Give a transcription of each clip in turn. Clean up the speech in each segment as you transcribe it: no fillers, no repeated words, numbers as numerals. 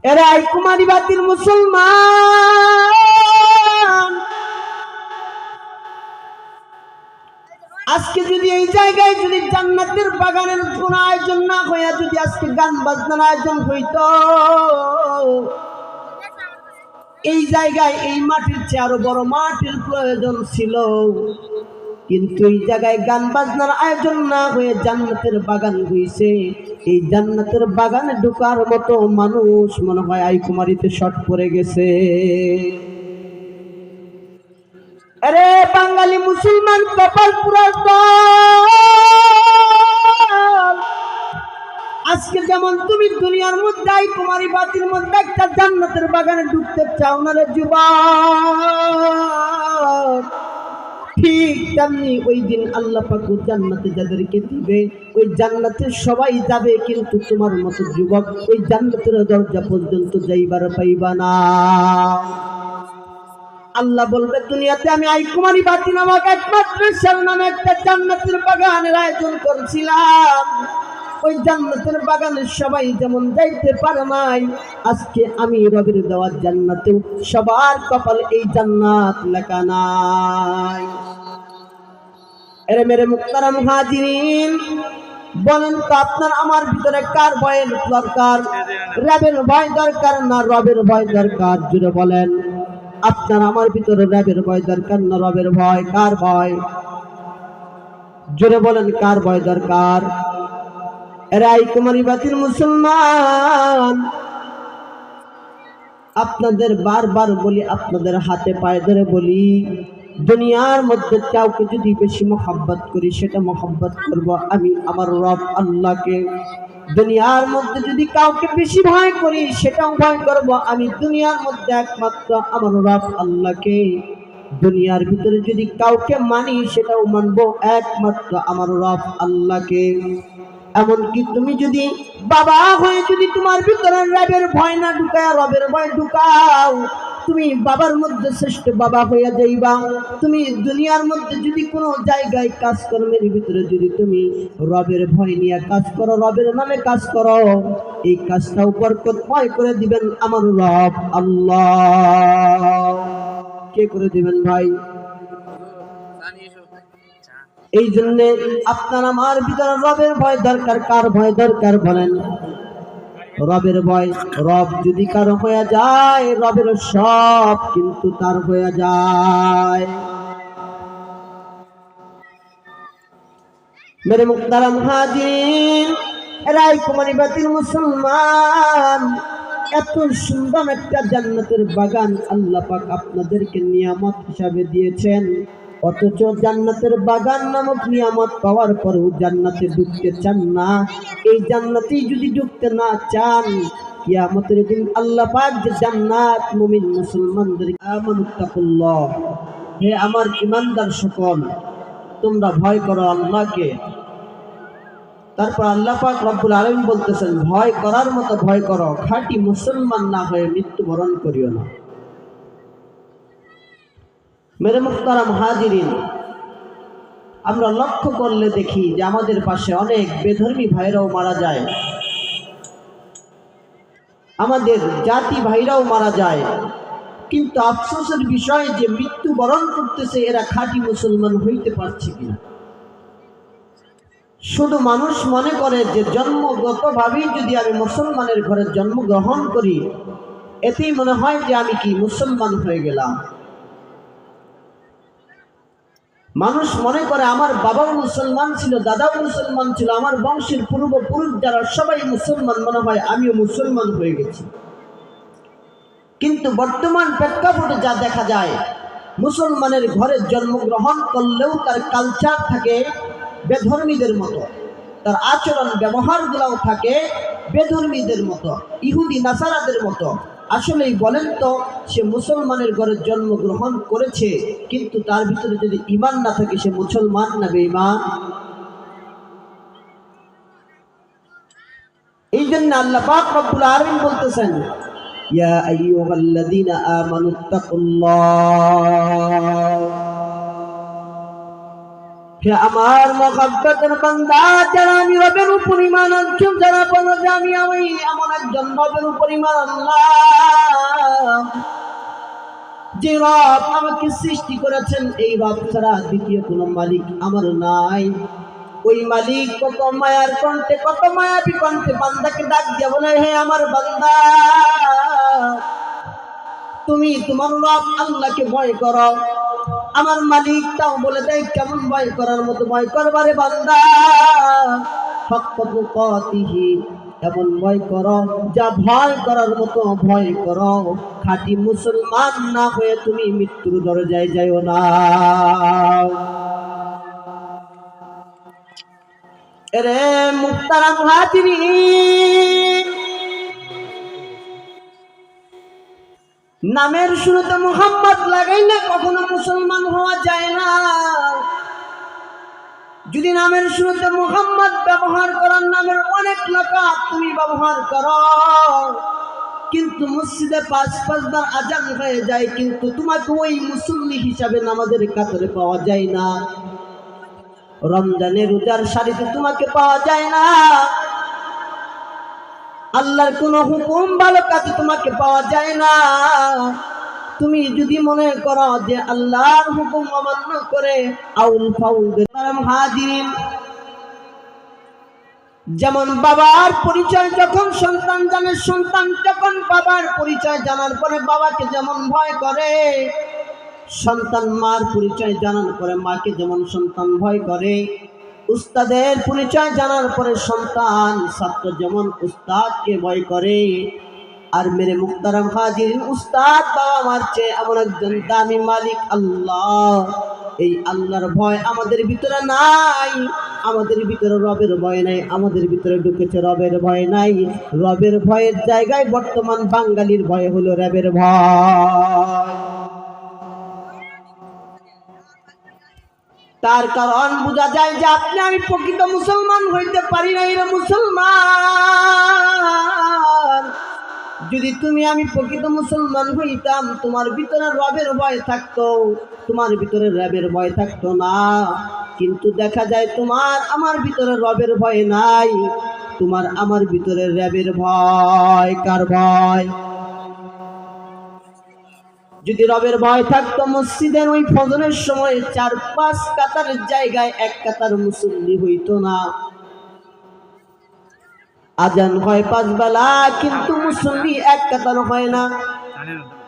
এরা এই কুমারী বাতির মুসলমান, আজকে যদি এই জায়গায় যদি জান্নাতের বাগানের কোন আয়োজন না হইয়া যদি আজকে গান বাজনার আয়োজন হইত, এই জায়গায় এই মাটির চেয়ে আরো বড় মাটির প্রয়োজন ছিল। কিন্তু এই জায়গায় গান বাজনার আয়োজন না হয়ে জান্নাতের বাগান হইছে। এই জান্নাতের বাগানে ঢোকার মতো মানুষ মনে হয় আই কুমারীতে শর্ট পড়ে গেছে। আরে বাঙালি মুসলমান কপাল পুরা দল। আজকে যেমন তুমি দুনিয়ার মধ্যে আই কুমারী বাতির মধ্যে একটা জান্নাতের বাগানে ঢুকতে চাও না রে যুবক, ঠিক তেমনি ওই দিন আল্লাহ পাক জান্নাতে যাদেরকে দিবে ওই জান্নাতে সবাই যাবে, কিন্তু তোমার মতো যুবক ওই জান্নাতের দরজা পর্যন্ত যাইবার পাইবা না। আল্লাহ বলবে দুনিয়াতে আমি আই কুমারী বাতি নামক একমাত্র নামে একটা জান্নাতের বাগানের আয়োজন করেছিলাম। ওই জান্নাতের বাগানে সবাই যেমন যাইতে পারে নাই, আজকে আমি রবের দেওয়া জান্নাতেও সবার কপালে এই জান্নাত লেখা নাই। এরে মেরে মুহতারাম হাজিরিন, বলেন তো আপনার আমার ভিতরে কার ভয়ের দরকার? রবের ভয় দরকার না রবের ভয় দরকার? জুড়ে বলেন। আপনার আমার ভিতরে রবের ভয় দরকার না রবের ভয়? কার ভয়? জোরে বলেন, কার ভয় দরকার? এরা এই কুমারী বাতির মুসলমান, আপনাদের বারবার বলি, আপনাদের হাতে পায়ে ধরে বলি, দুনিয়ার মধ্যে কাউকে যদি বেশি মোহাব্বত করি সেটা মোহাব্বত করব আমি আমার রব আল্লাহকে। দুনিয়ার মধ্যে যদি কাউকে বেশি ভয় করি সেটাও ভয় করব আমি দুনিয়ার মধ্যে একমাত্র আমার রব আল্লাহকে। দুনিয়ার ভিতরে যদি কাউকে মানি সেটাও মানবো একমাত্র আমার রব আল্লাহকে। এমনকি তুমি যদি বাবা হয়ে যদি তোমার ভিতরে রবের ভয় না ঢুকায় রবের ভয় ঢুকাও, তুমি বাবার মধ্যে শ্রেষ্ঠ বাবা হইয়া যাইবা। তুমি দুনিয়ার মধ্যে যদি কোনো জায়গায় কাজকর্মের ভিতরে যদি তুমি রবের ভয় নিয়ে কাজ করো, রবের নামে কাজ করো, এই কাজটাও বরকতময় করে দিবেন আমার রব আল্লাহ। কে করে দিবেন ভাই? এই জন্য আপনার আমার ভিতরে রবের ভয় দরকার। কার ভয় দরকার বলেন? রবের ভয়। রব যদি কারো হয়ে যায় রবের সব কিন্তু তার হয়ে যায়। মেরে মুহতারাম হাজির, এরাই কুমারী বাতির মুসলমান, এত সুন্দর একটা জান্নাতের বাগান আল্লাহ পাক আপনাদেরকে নিয়ামত হিসাবে দিয়েছেন, অথচ জান্নাতের বাগান নামক নিয়ামত পাওয়ার পরেও জান্নাতে ঢুকতে চান না। এই জান্নাতে যদি ঢুকতে না চান, কিয়ামতের দিন আল্লাহ পাক যে জান্নাত মুমিন মুসলমানদের আমানুত্তাকুল্লাহ, হে আমার ঈমানদার সকল তোমরা ভয় করো আল্লাহকে। তারপর আল্লাহ পাক রব্বুল আলামিন বলতেছেন ভয় করার মতো ভয় করো, খাঁটি মুসলমান না হয়ে মৃত্যুবরণ করিও না। মেরে মুহতারাম হাজিরিন, আমরা লক্ষ্য করলে দেখি যে আমাদের পাশে অনেক বেধর্মী ভাইরাও মারা যায়, আমাদের জাতি ভাইরাও মারা যায়, কিন্তু আফসোসের বিষয় যে মৃত্যুবরণ করতেছে এরা খাঁটি মুসলমান হইতে পারছে কিনা। শুধু মানুষ মনে করে যে জন্মগতভাবেই যদি আমি মুসলমানের ঘরে জন্মগ্রহণ করি এতেই মনে হয় যে আমি কি মুসলমান হয়ে গেলাম। মানুষ মনে করে আমার বাবাও মুসলমান ছিল, দাদাও মুসলমান ছিল, আমার বংশের পূর্বপুরুষ যারা সবাই মুসলমান, মনে হয় আমিও মুসলমান হয়ে গেছি। কিন্তু বর্তমান প্রেক্ষাপটে যা দেখা যায়, মুসলমানের ঘরে জন্মগ্রহণ করলেও তার কালচার থাকে বেধর্মীদের মতো, তার আচরণ ব্যবহারগুলোও থাকে বেধর্মীদের মতো, ইহুদি নাসারাদের মতো। আসলেই বলেন তো, সে মুসলমানের ঘরে জন্মগ্রহণ করেছে কিন্তু তার ভিতরে যদি ঈমান না থাকে সে মুসলমান না বেঈমান? এই জন্য আল্লাহ পাক রব্বুল আলামিন বলতেছেন ইয়া আইয়ুহাল্লাযীনা আমানুত্তাকুল্লাহ হে আমার মুহাব্বতের বান্দা, যারা আমি রবের উপর ঈমান আনছো, যারা বলো যে আমি এমন একজন রবের উপর ঈমান আনলাম, যে রব আমাকে সৃষ্টি করেছেন, এই রব ছাড়া দ্বিতীয় কোনো মালিক আমার নাই। ওই মালিক কত মায়ার কণ্ঠে, কত মায়াবী কণ্ঠে বান্দাকে ডাক দিয়ে বলে, হে আমার বান্দা, তুমি তোমার রব আল্লাহকে ভয় করো। আমার মালিক তাও বলে দেয় কেমন ভয় করার মতো ভয় করবারে বান্দা, হাক্কা তুকাতিহি, এমন ভয় করো যা ভয় করার মতো ভয় করো। খাঁটি মুসলমান না হয়ে তুমি মৃত্যুর দরজায় যাইও না। এরে মুহতারাম হাজিরিন, নামের শুরুতে মুহাম্মদ লাগাইলে কখনো মুসলমান হওয়া যায় না। যদি নামের শুরুতে মুহাম্মদ ব্যবহার করার নামের অনেক লাকাব তুমি ব্যবহার করো, কিন্তু মসজিদে ৫ বার আজান হয়ে যায়, কিন্তু তোমাকে ওই মুসল্লি হিসাবে নামাজের কাতারে পাওয়া যায় না। রমজানের রোজার সারিতে তোমাকে পাওয়া যায় না। আল্লাহর কোন হুকুম ভালো কাজে তোমাকে পাওয়া যায় না। তুমি যদি মনে করো যে আল্লাহর হুকুম অমান্য করে আউল ফাউল হাজিরিন, যেমন বাবার পরিচয় যখন সন্তান জানে, সন্তান যখন বাবার পরিচয় জানার পরে বাবাকে যেমন ভয় করে, সন্তান মার পরিচয় জানার পরে মাকে যেমন সন্তান ভয় করে, উস্তাদের পরিচয় জানার পরে সন্তান ছাত্র যেমন উস্তাদকে ভয় করে। আর মেরে মুহতারাম হাজিরিন, উস্তাদ বাবা মার চেয়ে এমন একজন দামি মালিক আল্লাহ। এই আল্লাহর ভয় আমাদের ভিতরে নাই, আমাদের ভিতরে রবের ভয় নাই, আমাদের ভিতরে ঢুকেছে রবের ভয় নাই। রবের ভয়ের জায়গায় বর্তমান বাঙালির ভয় হলো রবের ভয়। তার কারণ বোঝা যায় যে আপনি আমি প্রকৃত মুসলমান হইতে পারি না। এরা মুসলমান, যদি তুমি আমি প্রকৃত মুসলমান হইতাম, তোমার ভিতরে রবের ভয় থাকতো, তোমার ভিতরে রবের ভয় থাকতো না। কিন্তু দেখা যায় তোমার আমার ভিতরে রবের ভয় নাই, তোমার আমার ভিতরে রবের ভয়। কার ভয়? যদি রবের ভয় থাকতো, মসজিদের ওই ফজরের সময় ৪-৫ কাতারের জায়গায় ১ কাতার মুসল্লি হইতো না। আজান হয় ৫ বেলা, কিন্তু মুসল্লি ১ কাতার হয় না।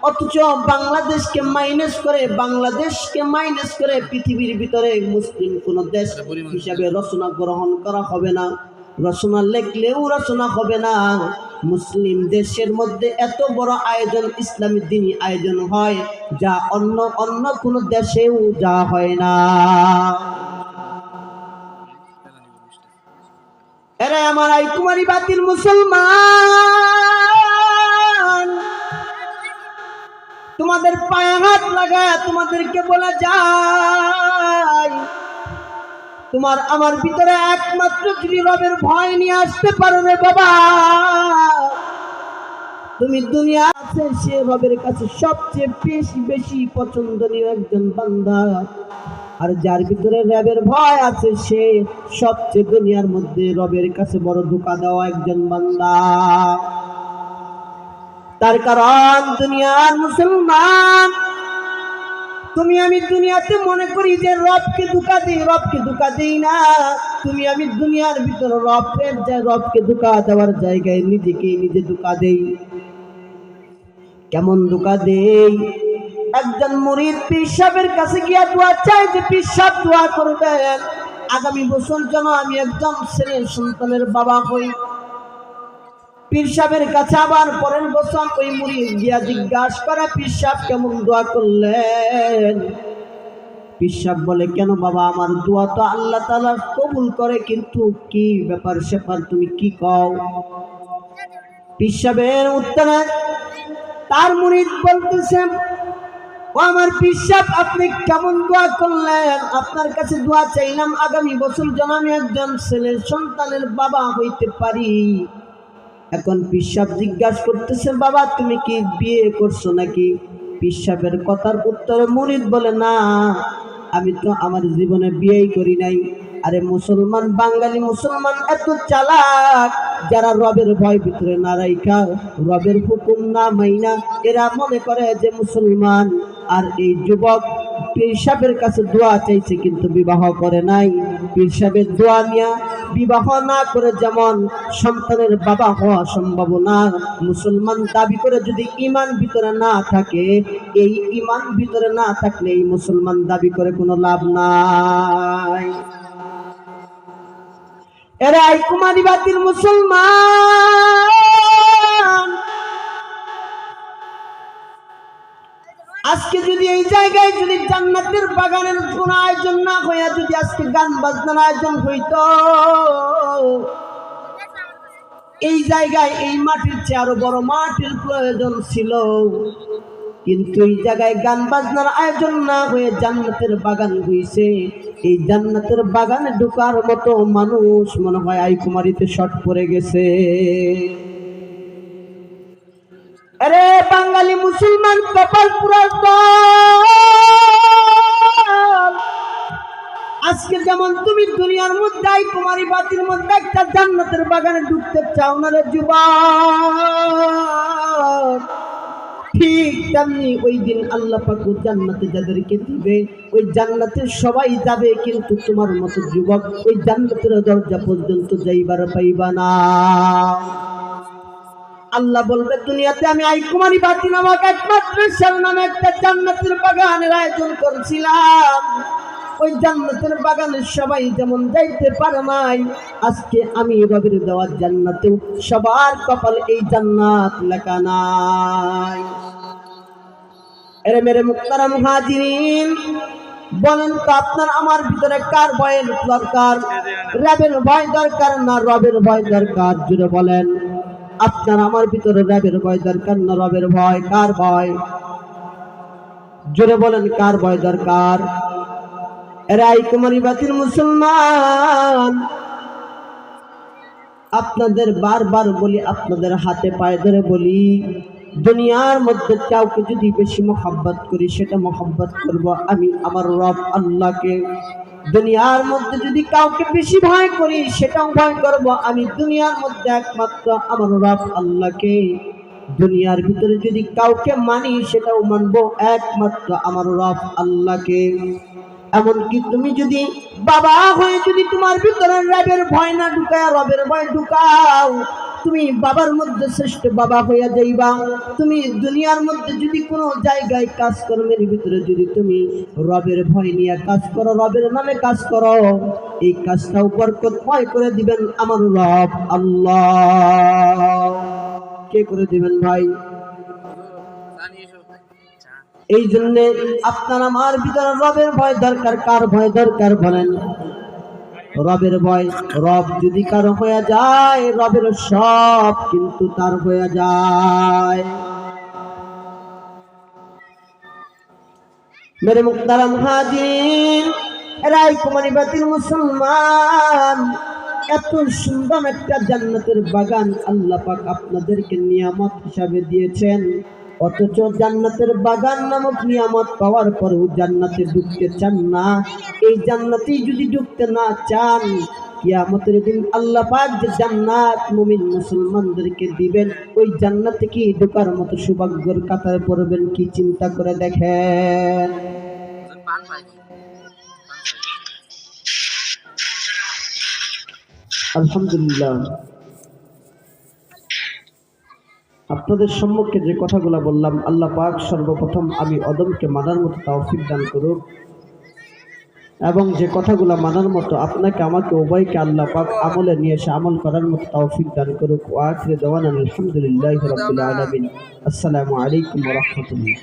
অথচ বাংলাদেশকে মাইনাস করে পৃথিবীর ভিতরে মুসলিম কোন দেশ হিসাবে রচনা গ্রহণ করা হবে না। রচনা লেখলেও রচনা হবে না। মুসলিম দেশের মধ্যে এত বড় আয়োজন, ইসলামী দ্বীনি আয়োজন হয়, যা অন্য কোন দেশেও যা হয় না। এরা আমার এই কুমারী বাতিল মুসলমান, তোমাদের পায়ে হাত লাগায় তোমাদেরকে বলা যায়, তোমার আমার ভিতরে একমাত্র যদি রবের ভয় নিয়ে আসতে পারো রে বাবা, তুমি দুনিয়া আছে সে রবের কাছে সবচেয়ে বেশি পছন্দনীয় একজন বান্দা। আর যার ভিতরে রবের ভয় আছে সে সবচেয়ে দুনিয়ার মধ্যে রবের কাছে বড় ধোঁকা দেওয়া একজন বান্দা। তার কারণ দুনিয়ার মুসলমান, তুমি আমি দুনিয়াতে মনে করি যে রবকে ধোঁকা দেই না। তুমি আমি দুনিয়ার ভিতরে রবকে ধোঁকা দেওয়ার জায়গায় নিজে ধোঁকা দেই। কেমন ধোঁকা দেই? একজন মুরিদ পীর সাহেবের কাছে গিয়া দোয়া চাই যে পীর সাহেব দোয়া করবেন আগামী বছর যেন আমি একজন ছেলের সন্তানের বাবা হই। পীর সাহেবের কাছে আবার পরের বছর ওই মুরিদ গিয়া জিজ্ঞাসা করে, পীর সাহেব কেমন দোয়া করলেন? পীর সাহেব বলে, কেন বাবা, আমার দোয়া তো আল্লাহ তাআলা কবুল করে, কিন্তু কি ব্যাপার স্যাপার তুমি কি কও? পীর সাহেবের উত্তরে তার মুরিদ বলতেছে, ও আমার পীর সাহেব, আপনি কেমন দোয়া করলেন? আপনার কাছে দোয়া চাইলাম আগামী বছর যেন আমি একজন ছেলের সন্তানের বাবা হইতে পারি। এখন পীর সাহেব জিজ্ঞাসা করতেছে, বাবা তুমি কি বিয়ে করছো নাকি? পীর সাহেবের কথার উত্তরে মুরিদ বলে, না, আমি তো আমার জীবনে বিয়েই করি নাই। আরে মুসলমান, বাঙালি মুসলমান এত চালাক, যারা রবের ভয় ভিতরে না রাইখা, রবের হুকুম না মাইনা এরা মনে করে যে মুসলমান। আর এই যুবক পীর সাহেবের কাছে দোয়া চাইছে কিন্তু বিবাহ করে নাই। পীর সাহেবের দোয়া নিয়া বিবাহ না করে যেমন সন্তানের বাবা হওয়া সম্ভব না, মুসলমান দাবি করে যদি ঈমান ভিতরে না থাকে, এই ঈমান ভিতরে না থাকলে এই মুসলমান দাবি করে কোনো লাভ নাই। এরা এই কুমারী বাতির মুসলমান, আজকে যদি এই জায়গায় যদি জান্নাতের বাগানের কোনো আয়োজন না হইয়া যদি আজকে গান বাজনার আয়োজন হইত, এই জায়গায় এই মাটির চেয়ে আরো বড় মাটির প্রয়োজন ছিল। কিন্তু এই জায়গায় গান বাজনার আয়োজন না হয়ে জান্নাতের বাগান হইছে। এই জান্নাতের বাগানে ঢোকার মতো মানুষ মনে হয় আই কুমারীতে শর্ট পড়ে গেছে। আরে বাঙালি মুসলমান কপাল পুরার দল, আজকে যেমন তুমি দুনিয়ার মধ্যে আই কুমারী বাতির মধ্যে একটা জান্নাতের বাগানে ঢুকতে চাও না রে যুবক, ঠিক তেমনি ওই দিন আল্লাহ পাক জান্নাতে যাদেরকে দিবে ওই জান্নাতে সবাই যাবে, কিন্তু তোমার মতো যুবক ওই জান্নাতের দরজা পর্যন্ত যাইবার পাইবা না। আল্লাহ বলবে দুনিয়াতে আমি আই কুমারী বাতি নামক এক মাদ্রাসার নামে একটা জান্নাতের বাগানের আয়োজন করছিলাম। ওই জান্নাতের বাগানে সবাই যেমন যাইতে পারে নাই, আজকে আমি রবের দেওয়ার জান্নাতেও সবার কপালে এই জান্নাত লেখা নাই। এরে মেরে মুহতারাম হাজিরিন, বলেন তো আপনার আমার ভিতরে কার ভয়ের দরকার? রবের ভয় দরকার না রবের ভয় দরকার? জুড়ে বলেন। আপনার আমার ভিতরে রবের ভয় দরকার না রবের ভয়? কার ভয়? জোরে বলেন, কার ভয় দরকার? এরা এই কুমারী বাতির মুসলমান, আপনাদের বারবার বলি, আপনাদের হাতে পায়ে ধরে বলি, দুনিয়ার মধ্যে কাউকে যদি বেশি মহব্বত করি সেটা মহব্বত করব আমি আমার রব আল্লাহকে। দুনিয়ার মধ্যে যদি কাউকে বেশি ভয় করি সেটাও ভয় করব আমি দুনিয়ার মধ্যে একমাত্র আমার রব আল্লাহকে। দুনিয়ার ভিতরে যদি কাউকে মানি সেটাও মানবো একমাত্র আমার রব আল্লাহকে। এমনকি তুমি যদি বাবা হয়ে যদি তোমার ভিতরে রবের ভয় না ঢুকায় রবের ভয় ঢুকাও, তুমি বাবার মধ্যে শ্রেষ্ঠ বাবা হইয়া যাইবা। তুমি দুনিয়ার মধ্যে যদি কোনো জায়গায় কাজকর্মের ভিতরে যদি তুমি রবের ভয় নিয়ে কাজ করো, রবের নামে কাজ করো, এই কাজটাও বরকতময় করে দিবেন আমার রব আল্লাহ। কে করে দিবেন ভাই? এই জন্য আপনার আমার ভিতরে রবের ভয় দরকার। কার ভয় দরকার বলেন? রবের ভয়। রব যদি কারো হয়ে যায় রবের সব কিন্তু তার হয়ে যায়। মেরে মুহতারাম হাজির, রাই কুমারী বাতির মুসলমান, এত সুন্দর একটা জান্নাতের বাগান আল্লাহ পাক আপনাদেরকে নিয়ামত হিসাবে দিয়েছেন, অথচ জান্নাতের বাগান নামক নিয়ামত পাওয়ার পরেও জান্নাতে ঢুকতে চান না। এই জান্নাতেই যদি ঢুকতে না চান, কিয়ামতের দিন আল্লাহ পাক যে জান্নাত মুমিন মুসলমানদেরকে দিবেন, ওই জান্নাতে কি ঢোকার মতো সৌভাগ্যের কাতারে পড়বেন কি চিন্তা করে দেখেন। আলহামদুলিল্লাহ, আপনাদের সম্মুখে যে কথাগুলো বললাম আল্লাহ পাক সর্বপ্রথম আমি অদমকে মানার মতো তৌফিক দান করুক, এবং যে কথাগুলো মানার মতো আপনাকে আমাকে উভয়কে আল্লাহ পাক আমলে নিয়ে এসে আমল করার মতো তৌফিক দান করুক। ওয়া আখিরু দাওয়ানা আলহামদুলিল্লাহি রাব্বিল আলামিন। আসসালামু আলাইকুম ওয়া রাহমাতুল্লাহ।